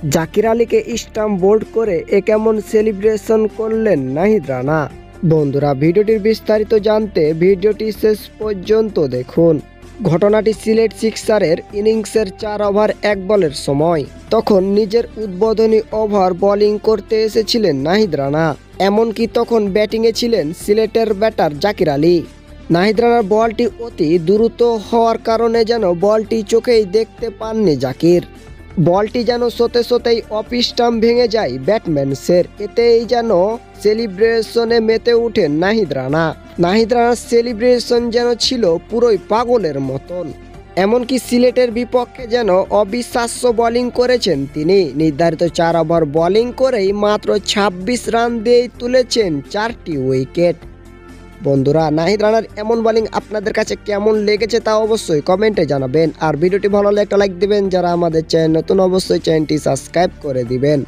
জাকির আলীকে stump bold করে এ কেমন সেলিব্রেশন করলেন নাহিদ রানা। বন্ধুরা, ভিডিওটির বিস্তারিত জানতে ভিডিওটি শেষ পর্যন্ত দেখুন। ঘটনাটি সিলেট সিক্সারের ইনিংসের 4 ওভার 1 বলের সময়। তখন নিজের উদ্বোধনী ওভার বোলিং করতে এসেছিলেন নাহিদ রানা। এমনকি তখন ব্যাটিংয়ে ছিলেন সিলেটের ব্যাটার জাকির আলী। নাহিদ রানার বলটি অতি দ্রুত হওয়ার কারণে যেন বলটি চোখেই দেখতে পাননি জাকির। বলটি যেন সতেই অফ স্টাম্প ভেঙে যায় ব্যাটম্যানসের। এতেই যেন সেলিব্রেশনে মেতে ওঠেন নাহিদ রানা। নাহিদ রানার সেলিব্রেশন যেন ছিল পুরোই পাগলের মতন। এমনকি সিলেটের বিপক্ষে যেন অবিশ্বাস্য বোলিং করেছেন তিনি। নির্ধারিত 4 ওভার বোলিং করেই মাত্র 26 রান দিয়েই তুলেছেন 4টি উইকেট। বন্ধুরা, নাহিদ রানার এমন বোলিং আপনাদের কাছে কেমন লেগেছে তা অবশ্যই কমেন্টে জানাবেন। আর ভিডিওটি ভালো লাগলে একটা লাইক দিবেন। যারা আমাদের চ্যানেল নতুন অবশ্যই চ্যানেলটি সাবস্ক্রাইব করে দিবেন।